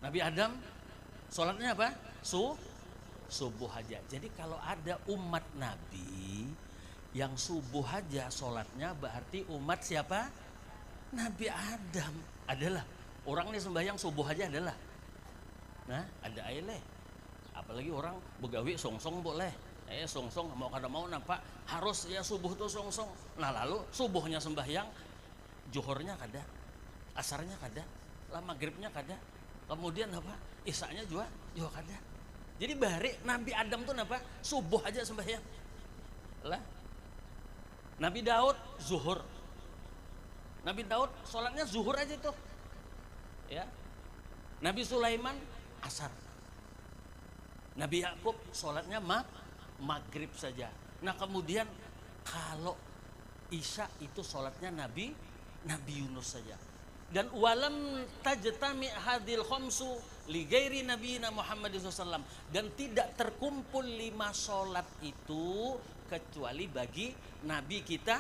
Nabi Adam sholatnya apa? Subuh aja. Jadi kalau ada umat Nabi yang subuh aja sholatnya, berarti umat siapa? Nabi Adam adalah orang nih sembahyang subuh aja adalah. Nah, ada aileh. Apalagi orang begawi songsong boleh. Songsong mau kada mau nampak harus ya subuh tuh songsong. Nah, lalu subuhnya sembahyang, zuhurnya kada, asarnya kada, lah maghribnya kada. Kemudian apa? Isanya juga kada. Jadi bari Nabi Adam tuh apa? Subuh aja sembahyang. Lah. Nabi Daud zuhur. Nabi Daud sholatnya zuhur aja tuh. Ya. Nabi Sulaiman asar. Nabi Yakub sholatnya maghrib saja. Nah kemudian kalau Isya itu sholatnya Nabi Yunus saja. Dan walam tajtami hadil khamsu li ghairi nabiyina Muhammad SAW. Dan tidak terkumpul 5 sholat itu kecuali bagi Nabi kita.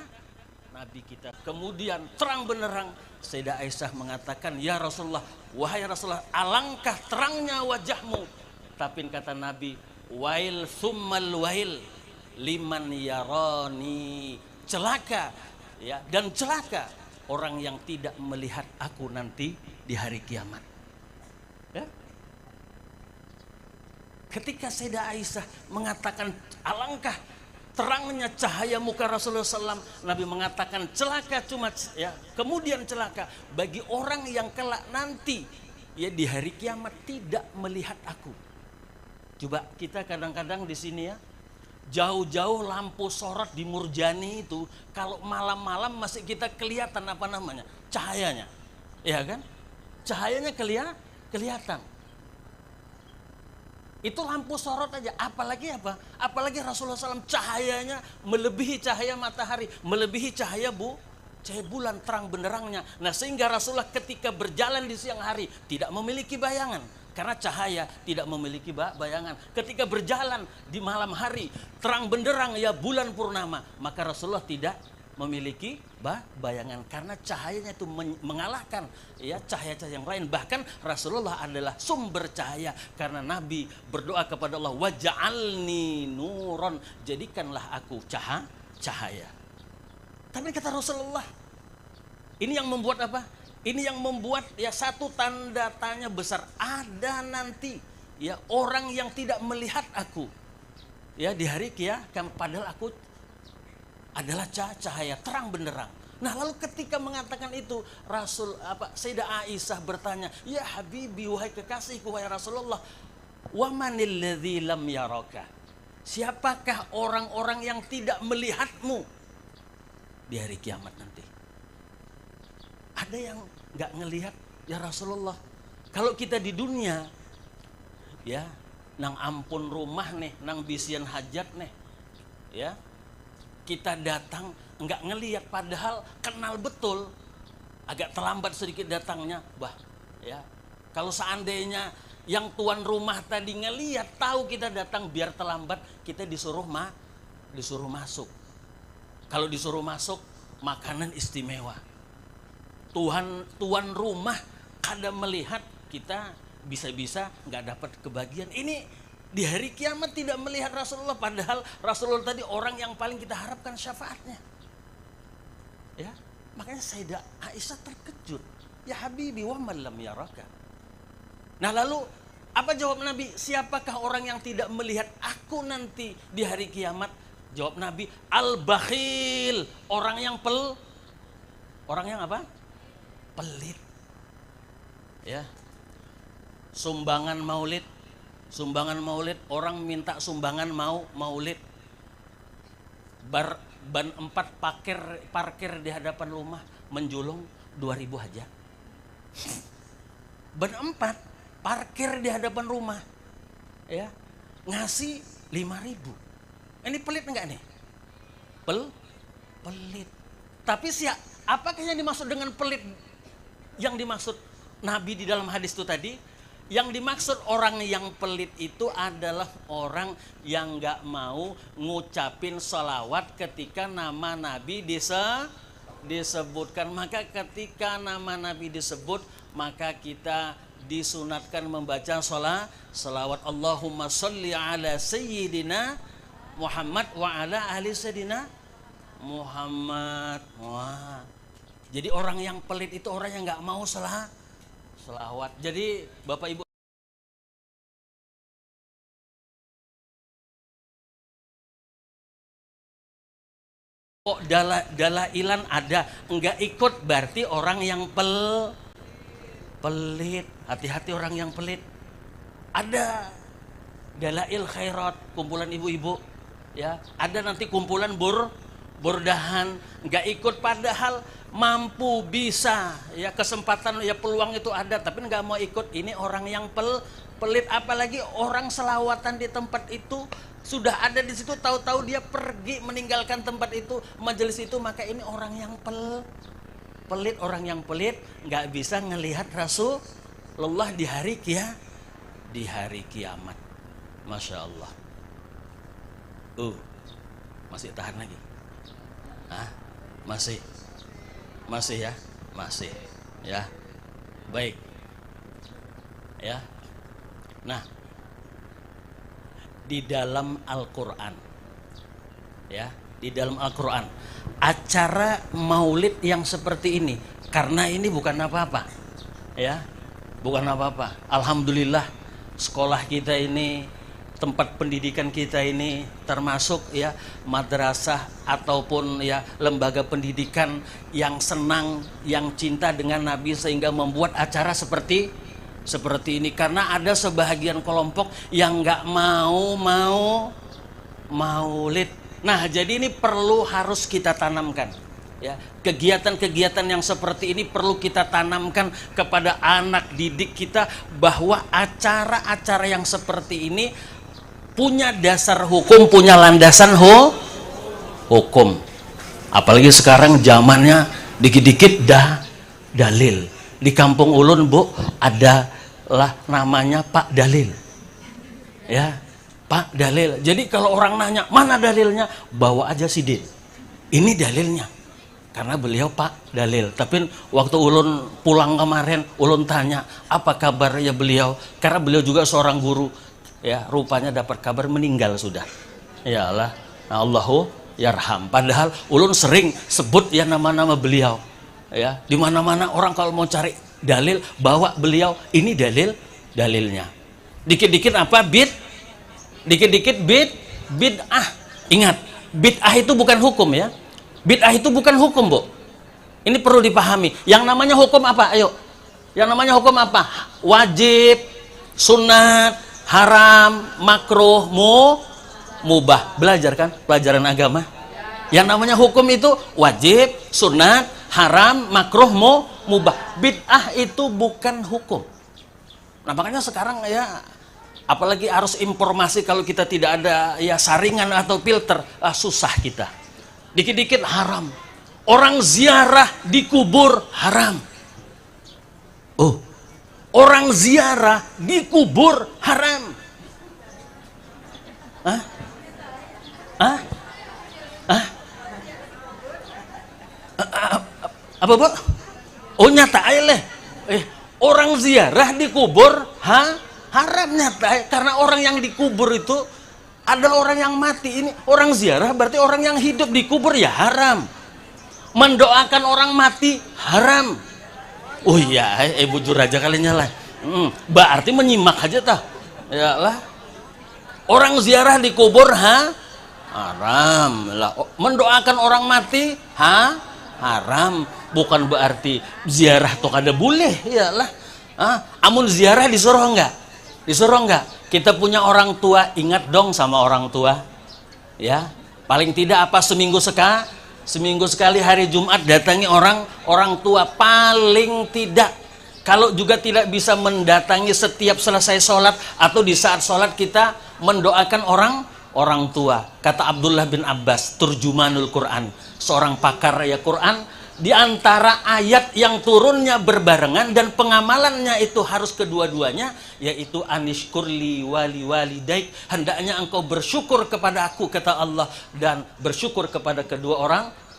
Kemudian terang benerang Sayyidah Aisyah mengatakan, ya Rasulullah, wahai Rasulullah, alangkah terangnya wajahmu. Tapi kata Nabi, wail summal wail liman yarani, celaka ya, dan celaka orang yang tidak melihat aku nanti di hari kiamat. Ya. Ketika Sayyidah Aisyah mengatakan alangkah terangnya cahaya muka Rasulullah SAW, Nabi mengatakan celaka cuma ya, kemudian celaka bagi orang yang kelak nanti ya di hari kiamat tidak melihat aku. Coba kita kadang-kadang di sini ya, jauh-jauh lampu sorot di Murjani itu, kalau malam-malam masih kita kelihatan apa namanya? Cahayanya. Ya kan? Cahayanya kelihatan. Itu lampu sorot aja, apalagi apa? Apalagi Rasulullah SAW cahayanya melebihi cahaya matahari, melebihi cahaya bulan terang benderangnya. Nah sehingga Rasulullah ketika berjalan di siang hari tidak memiliki bayangan, karena cahaya tidak memiliki bayangan. Ketika berjalan di malam hari terang benderang ya bulan purnama, maka Rasulullah tidak memiliki bayangan karena cahayanya itu mengalahkan ya cahaya-cahaya yang lain. Bahkan Rasulullah adalah sumber cahaya karena Nabi berdoa kepada Allah, waj'alni nuron, jadikanlah aku cahaya. Tapi kata Rasulullah, ini yang membuat apa? Ini yang membuat ya satu tanda tanya besar, ada nanti ya orang yang tidak melihat aku ya di hari kiamat, padahal aku adalah cahaya terang benderang. Nah lalu ketika mengatakan itu Sayyidah Aisyah bertanya, ya Habibi, wahai kekasihku, wahai Rasulullah, wa manil ladzi lam yaraka, siapakah orang-orang yang tidak melihatmu di hari kiamat nanti? Ada yang nggak ngelihat ya Rasulullah. Kalau kita di dunia ya nang ampun rumah nih, nang bisian hajat nih ya, kita datang enggak ngelihat padahal kenal betul, agak terlambat sedikit datangnya, ya. Kalau seandainya yang tuan rumah tadi ngelihat, tahu kita datang, biar terlambat kita disuruh masuk. Kalau disuruh masuk makanan istimewa. Tuan rumah kada melihat, kita bisa-bisa enggak dapat kebagian. Ini di hari kiamat tidak melihat Rasulullah, padahal Rasulullah tadi orang yang paling kita harapkan syafaatnya. Ya, makanya Sayyidah Aisyah terkejut. Ya Habibi, wa man lam yaraka. Nah lalu apa jawab Nabi? Siapakah orang yang tidak melihat aku nanti di hari kiamat? Jawab Nabi, al-bakhil, orang yang orang yang apa? Pelit. Ya. Sumbangan maulid, orang minta sumbangan maulid. Ban 4 parkir di hadapan rumah, menjulung 2.000 aja. Ban 4 parkir di hadapan rumah, ya ngasih 5.000. Ini pelit enggak nih? Pelit. Tapi apakah yang dimaksud dengan pelit? Yang dimaksud Nabi di dalam hadis itu tadi, yang dimaksud orang yang pelit itu adalah orang yang gak mau ngucapin sholawat ketika nama Nabi disebutkan. Maka ketika nama Nabi disebut, maka kita disunatkan membaca salawat Allahumma sholli ala sayyidina Muhammad wa ala ahli sayyidina Muhammad. Wah. Jadi orang yang pelit itu orang yang nggak mau selawat. Jadi Bapak Ibu, kok dalailan ada, enggak ikut berarti orang yang pelit. Hati-hati orang yang pelit. Ada dalail khairat, kumpulan ibu-ibu, ya. Ada nanti kumpulan burdahan, enggak ikut padahal mampu, bisa, ya, kesempatan, ya, peluang itu ada, tapi enggak mau ikut. Ini orang yang pelit. Apalagi orang selawatan di tempat itu, sudah ada di situ, tahu-tahu dia pergi meninggalkan tempat itu, majelis itu, maka ini orang yang pelit. Orang yang pelit nggak bisa ngelihat Rasulullah di hari kiamat. Masya Allah. Masih tahan lagi? Masih ya, masih ya. Baik ya. Nah, di dalam Al-Quran, ya, di dalam Al-Quran, acara maulid yang seperti ini, karena ini bukan apa-apa, ya, bukan apa-apa. Alhamdulillah, sekolah kita ini, tempat pendidikan kita ini, termasuk, ya, madrasah ataupun, ya, lembaga pendidikan yang senang, yang cinta dengan Nabi, sehingga membuat acara seperti ini. Karena ada sebahagian kelompok yang nggak mau maulid. Nah, jadi ini harus kita tanamkan, ya. Kegiatan-kegiatan yang seperti ini perlu kita tanamkan kepada anak didik kita, bahwa acara-acara yang seperti ini punya dasar hukum, punya landasan hukum. Apalagi sekarang zamannya dikit-dikit dalil. Di Kampung Ulun, Bu, ada lah namanya Pak Dalil, ya, Pak Dalil. Jadi kalau orang nanya mana dalilnya, bawa aja sidin, ini dalilnya, karena beliau Pak Dalil. Tapi waktu Ulun pulang kemarin, Ulun tanya apa kabarnya beliau, karena beliau juga seorang guru, ya, rupanya dapat kabar meninggal sudah. Ya Allah, Allahu yarham. Padahal Ulun sering sebut, ya, nama-nama beliau. Ya, di mana-mana orang kalau mau cari dalil, bawa beliau, ini dalilnya. Dikit-dikit apa? Dikit-dikit bid'ah. Ingat, bid'ah itu bukan hukum, ya. Bid'ah itu bukan hukum, Bu. Ini perlu dipahami. Yang namanya hukum apa? Ayo. Yang namanya hukum apa? Wajib, sunat, haram, makruh, mubah. Belajar kan? Pelajaran agama. Yang namanya hukum itu wajib, sunat, haram, makruh, mubah. Bid'ah itu bukan hukum. Nah, makanya sekarang, ya, apalagi arus informasi, kalau kita tidak ada, ya, saringan atau filter, susah kita. Dikit-dikit haram. Orang ziarah di kubur haram. Orang ziarah di kubur haram. Apa, Bu? Nyata aja. Orang ziarah di kubur haram, nyata. Karena orang yang dikubur itu adalah orang yang mati. Ini orang ziarah berarti orang yang hidup, di kubur ya haram. Mendoakan orang mati haram. Iya, bujur aja kalinya lah. Berarti menyimak aja tah. Ya lah. Orang ziarah di kubur haram lah. Mendoakan orang mati haram. Bukan berarti ziarah tuh kada boleh, iyalah. Amun ziarah disuruh enggak? Disuruh enggak? Kita punya orang tua, ingat dong sama orang tua, ya. Paling tidak apa, seminggu sekali hari Jumat datangi orang tua, paling tidak. Kalau juga tidak bisa mendatangi setiap selesai sholat atau di saat sholat, kita mendoakan orang tua. Kata Abdullah bin Abbas, turjumanul Quran, seorang pakar, ya, Quran. Di antara ayat yang turunnya berbarengan dan pengamalannya itu harus kedua-duanya, yaitu anishkurli wali walidaik, hendaknya engkau bersyukur kepada aku, kata Allah, dan bersyukur kepada kedua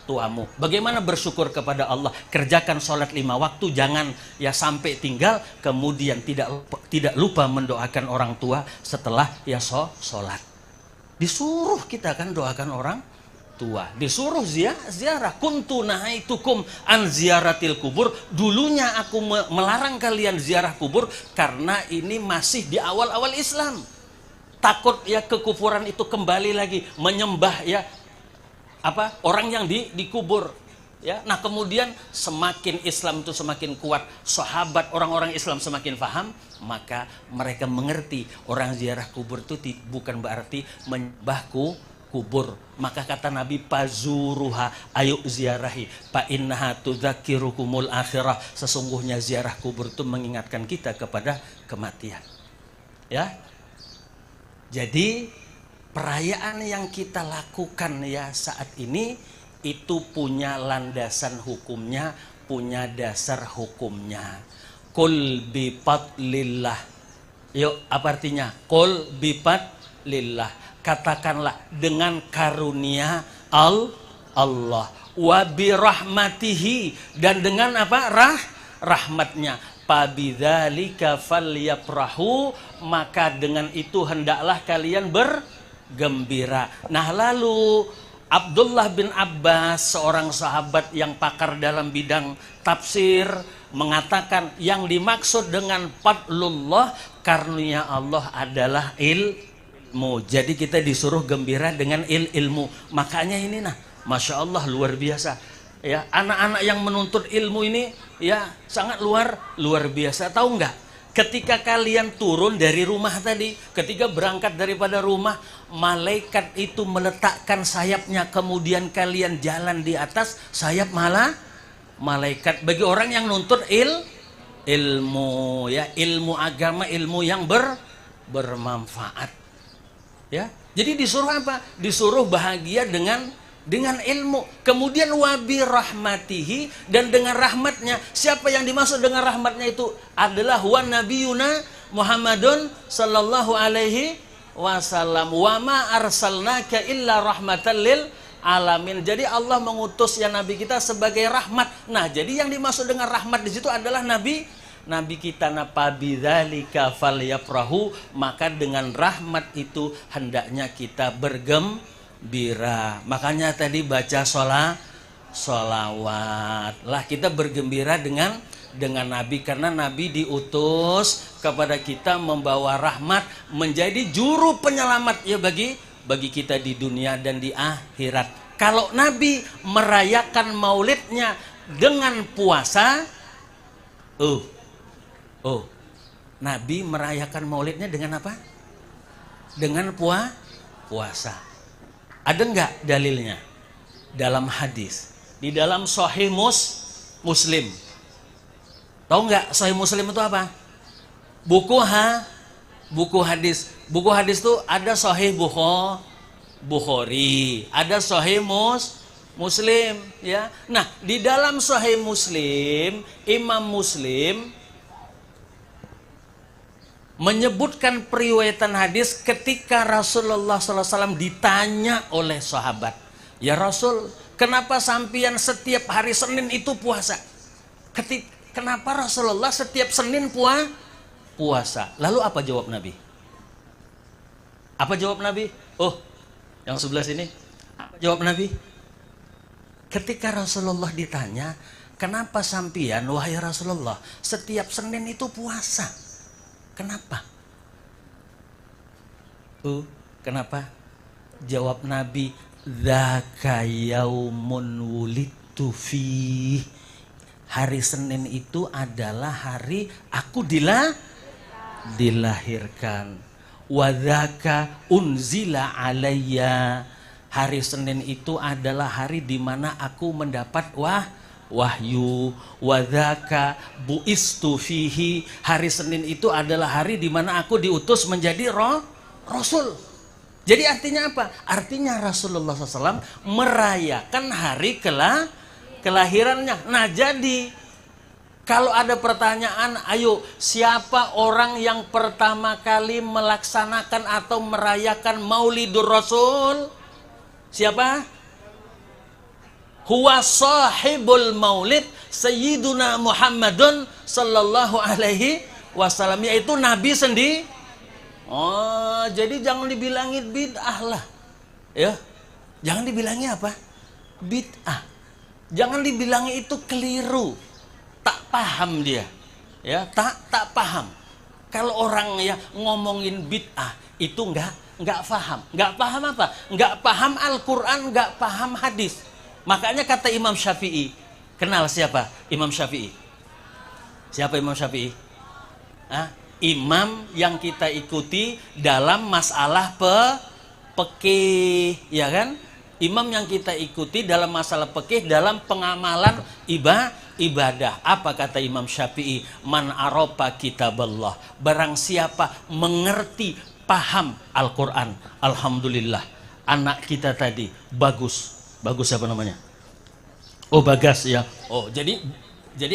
tuamu. Bagaimana bersyukur kepada Allah? Kerjakan sholat 5 waktu, jangan ya sampai tinggal, kemudian tidak lupa mendoakan orang tua setelah ya sholat. Disuruh kita kan doakan orang tua, disuruh ziarah. Kuntu nahaitukum an ziaratil kubur. Dulunya aku melarang kalian ziarah kubur karena ini masih di awal-awal Islam. Takut ya kekufuran itu kembali lagi menyembah ya orang yang dikubur ya. Nah, kemudian semakin Islam itu semakin kuat, sahabat orang-orang Islam semakin paham, maka mereka mengerti orang ziarah kubur itu bukan berarti menyembah kubur. Maka kata Nabi, pazuruha, ayo ziarahi, fa innaha tudzakirukumul akhirah. Sesungguhnya ziarah kubur itu mengingatkan kita kepada kematian. Ya. Jadi perayaan yang kita lakukan ya saat ini itu punya landasan hukumnya, punya dasar hukumnya. Qul bi fadlillah. Yuk, apa artinya? Qul bi fadlillah. Katakanlah dengan karunia Allah, wa bi rahmatihi, dan dengan apa? Rahmatnya. Pabidzalika falyafrahu, maka dengan itu hendaklah kalian bergembira. Nah, lalu Abdullah bin Abbas, seorang sahabat yang pakar dalam bidang tafsir, mengatakan yang dimaksud dengan fadlullah, karunia Allah adalah ilmu. Jadi kita disuruh gembira dengan ilmu. Makanya ini Masya Allah luar biasa. Ya, anak-anak yang menuntut ilmu ini ya sangat luar biasa. Tahu nggak? Ketika kalian turun dari rumah tadi, ketika berangkat daripada rumah, malaikat itu meletakkan sayapnya, kemudian kalian jalan di atas sayap malaikat. Bagi orang yang nuntut ilmu ya, ilmu agama, ilmu yang bermanfaat. Ya. Jadi disuruh apa? Disuruh bahagia dengan ilmu. Kemudian wabi rahmatihi, dan dengan rahmatnya. Siapa yang dimaksud dengan rahmatnya itu adalah huwa nabiyuna Muhammadun sallallahu alaihi wasallam, wa ma arsalnaka illa rahmatan lil alamin. Jadi Allah mengutus ya nabi kita sebagai rahmat. Nah, jadi yang dimaksud dengan rahmat di situ adalah nabi kita. Nabidzalika falyafrahu, maka dengan rahmat itu hendaknya kita bergembira. Makanya tadi baca sholawat lah, kita bergembira dengan Nabi, karena Nabi diutus kepada kita membawa rahmat, menjadi juru penyelamat ya bagi kita di dunia dan di akhirat. Kalau Nabi merayakan maulidnya dengan puasa, Nabi merayakan maulidnya dengan apa? Dengan puasa. Ada enggak dalilnya? Dalam hadis. Di dalam Sahih Muslim. Tahu enggak Sahih Muslim itu apa? Buku hadis. Buku hadis itu ada Sahih Bukhari, ada Sahih Muslim ya. Nah, di dalam Sahih Muslim, Imam Muslim menyebutkan periwayatan hadis ketika Rasulullah SAW ditanya oleh sahabat, ya Rasul, kenapa sampian setiap hari Senin itu puasa? Kenapa Rasulullah setiap Senin puasa? Lalu apa jawab Nabi? Apa jawab Nabi? Yang sebelah sini. Apa jawab Nabi? Ketika Rasulullah ditanya, kenapa sampian wahai Rasulullah setiap Senin itu puasa? Kenapa? Kenapa? Jawab Nabi, dzaka yaumun wulidtu fi. Hari Senin itu adalah hari aku dilahirkan. Wa dzaka unzila alayya. Hari Senin itu adalah hari di mana aku mendapat wahyu. Wadzaka buistu fihi. Hari Senin itu adalah hari di mana aku diutus menjadi rasul. Jadi artinya apa? Artinya Rasulullah SAW merayakan hari kelahirannya. Nah, jadi kalau ada pertanyaan, ayo siapa orang yang pertama kali melaksanakan atau merayakan Maulidur Rasul? Siapa? huwa sahibul maulid sayyiduna Muhammadun sallallahu alaihi wasallam, yaitu Nabi sendiri. Oh, jadi jangan dibilangin bid'ah lah. Ya. Jangan dibilangi apa? Bid'ah. Jangan dibilangi itu keliru. Tak paham dia. Ya, tak paham. Kalau orang ya ngomongin bid'ah itu enggak paham. Enggak paham apa? Enggak paham Al-Qur'an, enggak paham hadis. Makanya kata Imam Syafi'i, kenal siapa Imam Syafi'i? Siapa Imam Syafi'i? Imam yang kita ikuti dalam masalah fikih, ya kan? Imam yang kita ikuti dalam masalah fikih, dalam pengamalan ibadah. Apa kata Imam Syafi'i? Man arafa kitaballah. Barang siapa mengerti, paham Al-Quran, alhamdulillah. Anak kita tadi bagus. Bagus siapa namanya? Oh, Bagas ya. Oh, jadi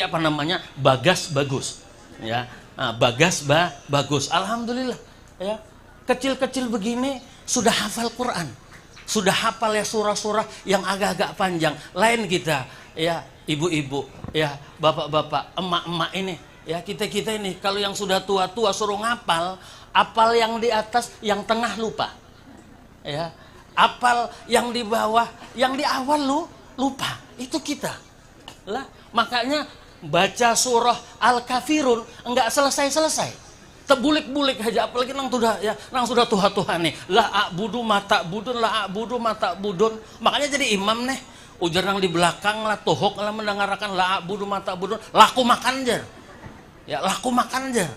apa namanya? Bagas bagus. Ya. Nah, Bagas bagus. Alhamdulillah. Ya. Kecil-kecil begini sudah hafal Quran. Sudah hafal ya surah-surah yang agak-agak panjang. Lain kita, ya ibu-ibu, ya bapak-bapak, emak-emak ini, ya kita ini kalau yang sudah tua-tua suruh ngapal, apal yang di atas, yang tengah lupa. Ya. Apal yang di bawah, yang di awal lupa. Itu kita. Lah, makanya baca surah Al-Kafirun enggak selesai-selesai. Tebulik-bulik aja, apalagi nang sudah Tuhan nih. La a'budu mata budun, la a'budu mata budun. Makanya jadi imam nih. Ujar nang di belakang lah tuhuk lah mendengarkan la a'budu mata budun, laku makan jer. Ya, laku makan jer.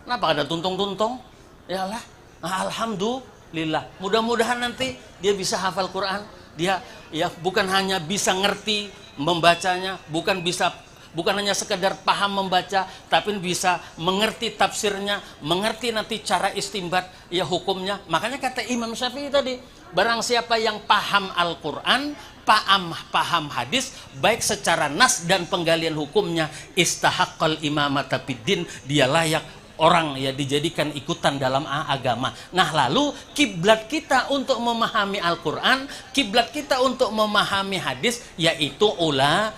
Kenapa ada tuntung-tuntung? Ya lah. Nah, alhamdulillah. Mudah-mudahan nanti dia bisa hafal Quran. Dia ya bukan hanya bisa ngerti membacanya, bukan hanya sekedar paham membaca, tapi bisa mengerti tafsirnya, mengerti nanti cara istimbat ya hukumnya. Makanya kata Imam Syafi'i tadi, barang siapa yang paham Al-Quran, paham hadis, baik secara nas dan penggalian hukumnya, istahaqqal imamata fiddin, dia layak orang ya dijadikan ikutan dalam agama. Nah, lalu kiblat kita untuk memahami Al-Quran, kiblat kita untuk memahami hadis, yaitu ulama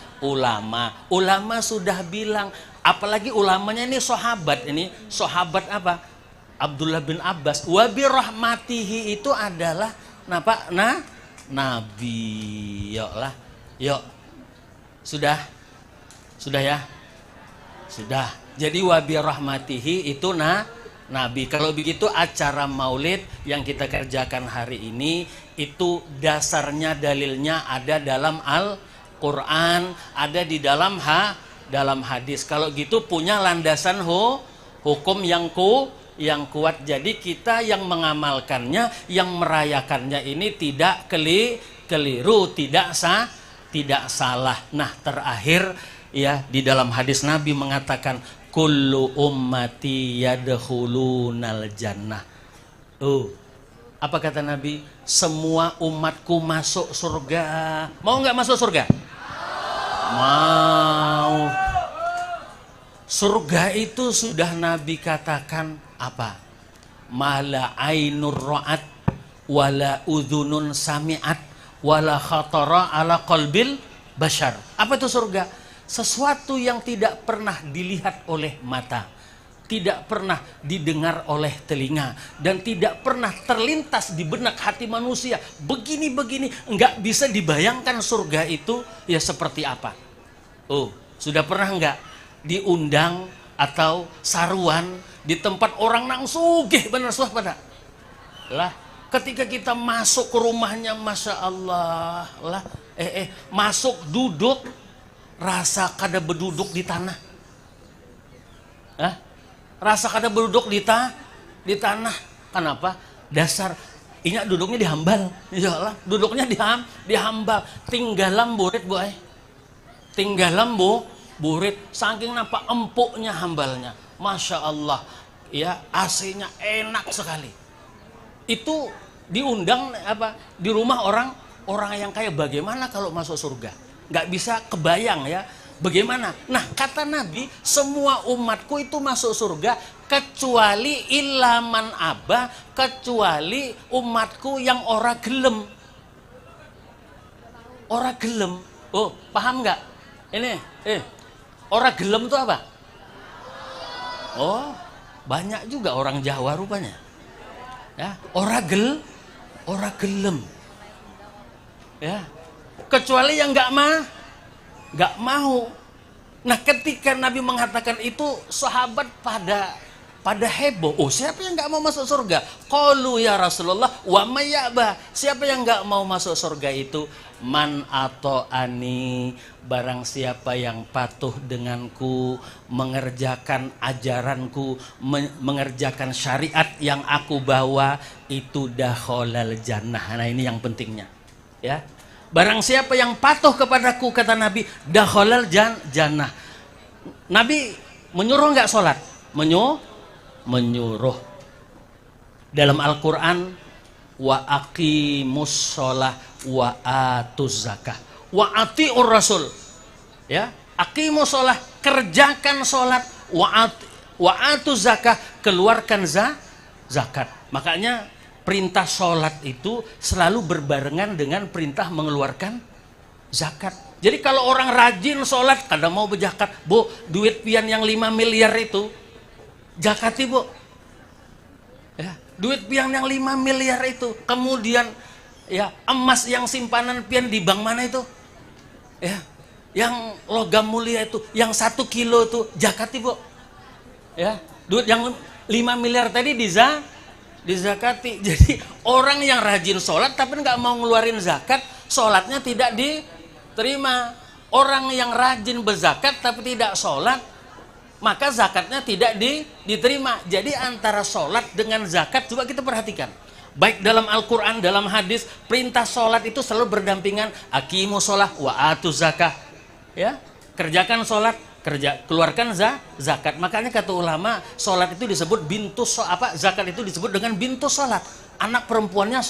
sudah bilang, apalagi ulamanya ini sahabat apa? Abdullah bin Abbas. Wa bi rahmatihi itu adalah Nabi. Yuk. Sudah ya? Sudah. Jadi wa bi rahmatihi itu Nabi. Kalau begitu acara maulid yang kita kerjakan hari ini itu dasarnya, dalilnya ada dalam Quran, ada di dalam hadis. Kalau gitu punya landasan hukum yang kuat. Jadi kita yang mengamalkannya, yang merayakannya ini tidak keliru, tidak salah. Nah, terakhir ya di dalam hadis Nabi mengatakan kullu ummati yadkhulunal jannah. Apa kata Nabi? Semua umatku masuk surga. Mau nggak masuk surga? Mau. Surga itu sudah Nabi katakan apa? Mala ainur ra'at wala udhunun sami'at wala khatara ala qalbil bashar. Apa itu surga? Sesuatu yang tidak pernah dilihat oleh mata, tidak pernah didengar oleh telinga, dan tidak pernah terlintas di benak hati manusia. Begini, enggak bisa dibayangkan surga itu ya seperti apa. Sudah pernah enggak diundang atau saruan di tempat orang nang sugih bener suah pada? Lah, ketika kita masuk ke rumahnya, Masya Allah lah, masuk duduk, rasa kada berduduk di tanah. Rasa kada berduduk di tanah. Kenapa? Dasar ingat duduknya dihambal. Insyaallah, duduknya dihambal. Tinggalan burit boy. Tinggalan burit saking nampak empuknya hambalnya. Masya Allah. Ya, AC-nya enak sekali. Itu diundang di rumah orang yang kaya, bagaimana kalau masuk surga? Nggak bisa kebayang ya. Bagaimana? Nah, kata Nabi, semua umatku itu masuk surga kecuali ilaman abah, kecuali umatku yang ora gelem. Oh, paham nggak? Ini, ora gelem itu apa? Oh, banyak juga orang Jawa rupanya. Ya, ora gelem. Ya, kecuali yang nggak mau. Nah, ketika Nabi mengatakan itu, sahabat pada heboh. Oh, siapa yang nggak mau masuk surga? Qalu ya Rasulullah wa may ya'ba. Siapa yang nggak mau masuk surga itu? Man ata'ani, barang siapa yang patuh denganku, mengerjakan ajaranku, mengerjakan syariat yang aku bawa, itu dakhalal jannah. Nah, ini yang pentingnya. Ya. Barang siapa yang patuh kepadaku, kata Nabi, dakhalal jannah. Nabi menyuruh nggak sholat? Menyuruh. Dalam Al-Quran, wa aqimus sholah wa atuz zakah wa atiur rasul. Ya, aqimus sholah, kerjakan sholat, wa atuz zakah, keluarkan zakat. Makanya perintah sholat itu selalu berbarengan dengan perintah mengeluarkan zakat. Jadi kalau orang rajin sholat, kadang mau berzakat, Bu, duit pian yang 5 miliar itu, zakati, Bu. Ya, duit pian yang 5 miliar itu, kemudian ya emas yang simpanan pian di bank mana itu? Ya, yang logam mulia itu, yang 1 kilo itu, zakati, Bu. Ya, duit yang 5 miliar tadi dizakati. Jadi orang yang rajin sholat tapi nggak mau ngeluarin zakat, sholatnya tidak diterima. Orang yang rajin berzakat tapi tidak sholat, maka zakatnya tidak diterima. Jadi antara sholat dengan zakat coba kita perhatikan. Baik dalam Al-Quran, dalam hadis, perintah sholat itu selalu berdampingan. Aqimus sholah wa atuz zakah. Ya, kerjakan sholat, keluarkan zakat. Makanya kata ulama, sholat itu disebut zakat itu disebut dengan bintu sholat. Anak perempuannya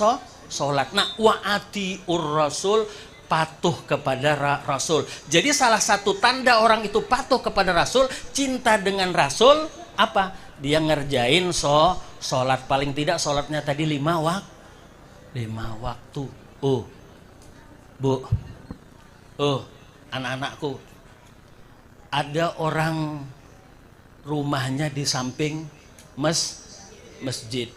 sholat. Nah, wa'atiur rasul, patuh kepada Rasul. Jadi salah satu tanda orang itu patuh kepada Rasul, cinta dengan Rasul, apa? Dia ngerjain sholat. Paling tidak sholatnya tadi 5 waktu. Bu, anak-anakku, ada orang rumahnya di samping masjid,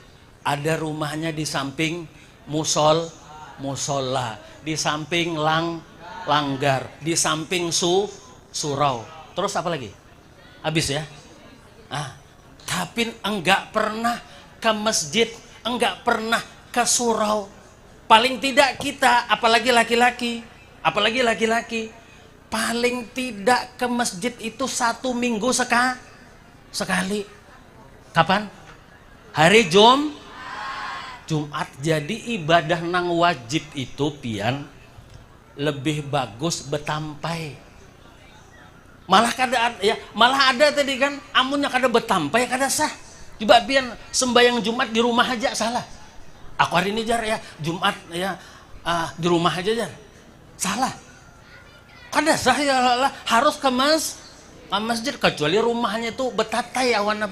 ada rumahnya di samping musola, di samping langgar, di samping surau. Terus apa lagi? Habis ya? Tapi enggak pernah ke masjid, enggak pernah ke surau. Paling tidak kita, apalagi laki-laki, paling tidak ke masjid itu 1 minggu sekali. Kapan? Hari Jumat. Jadi ibadah nang wajib itu pian lebih bagus betampai. Malah ada tadi kan, amunnya kada betampai kada sah. Coba pian sembahyang Jumat di rumah aja salah. Aku hari ini jar ya Jumat ya di rumah aja jar. Salah. Kada sah ya lah, harus ke masjid, kecuali rumahnya itu betatai awan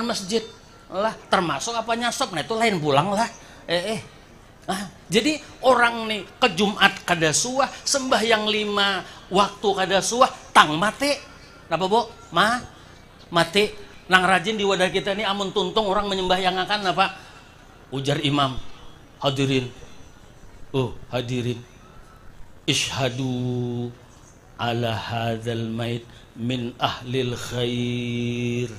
masjid lah, termasuk apa nyasop, nah itu lain pulang lah. Jadi orang nih ke Jumat kada suah, sembahyang 5 waktu kada suah, tang mati. Napa Bu? Mati. Nang rajin di wadah kita nih amun tuntung orang menyembahyangakan apa? Ujar imam, hadirin. Hadirin. Ishhadu ala hadzal mait min ahlil khair.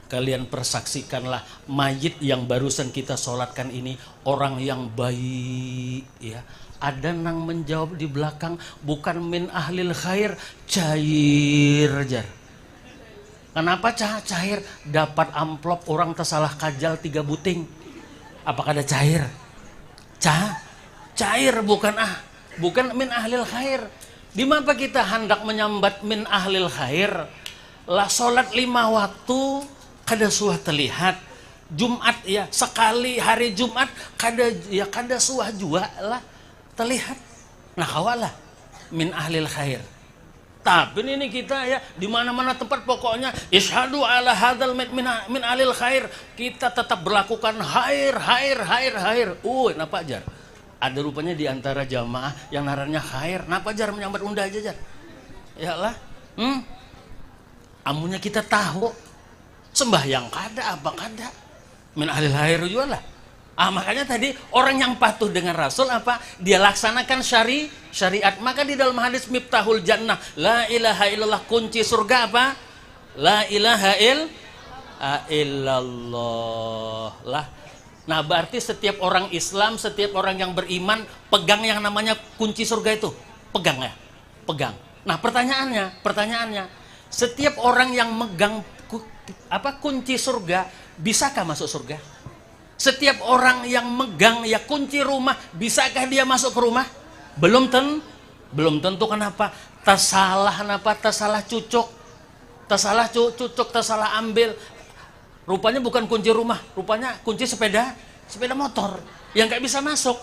Kalian persaksikanlah mayit yang barusan kita sholatkan ini orang yang baik, ya. Ada nang menjawab di belakang, bukan min ahlil khair, cair jar. Kenapa cair? Dapat amplop orang tersalah kajal 3 buting. Apakah ada cair? Cair bukan min ahlil khair. Di mana kita hendak menyambat min ahlil khair? Lah sholat 5 waktu kada suah terlihat. Jumat ya sekali hari Jumat kada suah jua lah terlihat. Nah kawalah min ahlil khair. Tapi ini kita ya di mana-mana tempat pokoknya isyhadu ala hadzal min ahlil khair, kita tetap berlakukan khair. Napa jar? Ada rupanya di antara jamaah yang narannya khair. Napa jar menyambat unda aja jar? Ya lah. Amunya kita tahu sembahyang kada apa kada. Min ahlil khair juga lah. Makanya tadi orang yang patuh dengan Rasul apa? Dia laksanakan syariat. Maka di dalam hadis Miftahul Jannah, la ilaha illallah, kunci surga apa? La ilaha illallah lah. Nah, berarti setiap orang Islam, setiap orang yang beriman pegang yang namanya kunci surga itu. Pegang ya, pegang. Nah, pertanyaannya, setiap orang yang megang kunci surga, bisakah masuk surga? Setiap orang yang megang ya kunci rumah, bisakah dia masuk ke rumah? Belum tentu. Kenapa? Tersalah cucuk, tersalah ambil. Rupanya bukan kunci rumah, rupanya kunci sepeda motor yang nggak bisa masuk.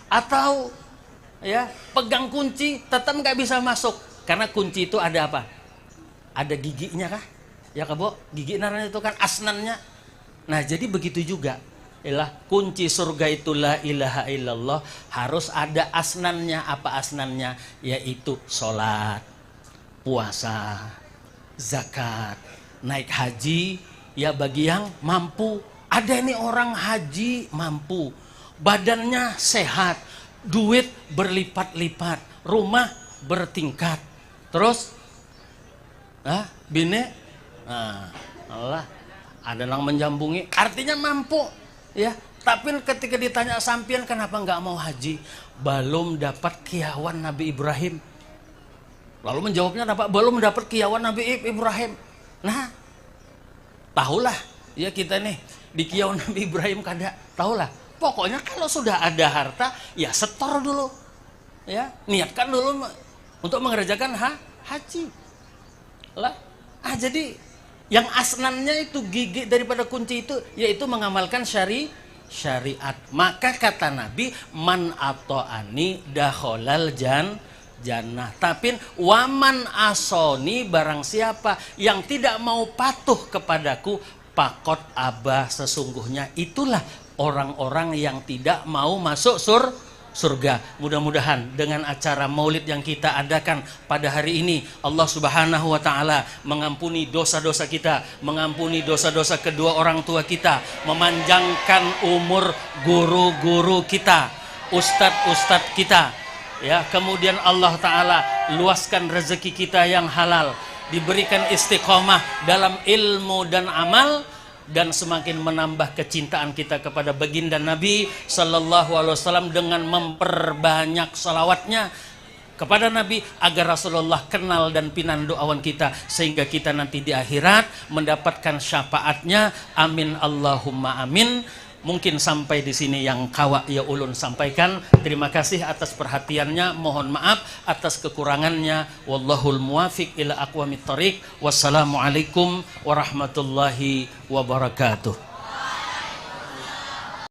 Atau ya pegang kunci tetap nggak bisa masuk karena kunci itu ada apa? Ada giginya kah? Ya kabo, gigi naranya itu kan asnannya. Nah jadi begitu juga. Kunci surga itu la ilaha illallah, harus ada asnannya. Apa asnannya? Yaitu sholat, puasa, zakat, naik haji. Ya bagi yang mampu. Ada nih orang haji mampu, badannya sehat, duit berlipat-lipat, rumah bertingkat, terus bine, Allah ada yang menjambungi, artinya mampu ya. Tapi ketika ditanya sampian kenapa nggak mau haji, belum dapat kiawan Nabi Ibrahim. Lalu menjawabnya apa? Belum dapat kiawan Nabi Ibrahim. Nah tahulah ya kita nih di kiawan Nabi Ibrahim kada tahulah. Pokoknya kalau sudah ada harta ya setor dulu ya, niatkan dulu untuk mengerjakan haji lah. Jadi yang asnannya itu gigi daripada kunci itu yaitu mengamalkan syariat. Maka kata Nabi, man ato'ani dakhalal jannah. Tapi waman asoni, barang siapa yang tidak mau patuh kepadaku, pakot abah, sesungguhnya itulah orang-orang yang tidak mau masuk surga. Mudah-mudahan dengan acara maulid yang kita adakan pada hari ini, Allah subhanahu wa ta'ala mengampuni dosa-dosa kita, mengampuni dosa-dosa kedua orang tua kita, memanjangkan umur guru-guru kita, ustadz-ustadz kita ya. Kemudian Allah ta'ala luaskan rezeki kita yang halal, diberikan istiqomah dalam ilmu dan amal, dan semakin menambah kecintaan kita kepada baginda Nabi sallallahu alaihi wasallam dengan memperbanyak salawatnya kepada Nabi agar Rasulullah kenal dan pinandu awan kita, sehingga kita nanti di akhirat mendapatkan syafaatnya. Amin Allahumma amin. Mungkin sampai di sini yang kawa ya ulun sampaikan. Terima kasih atas perhatiannya. Mohon maaf atas kekurangannya. Wallahul muwafiq ila aqwamit thoriq. Wassalamualaikum warahmatullahi wabarakatuh.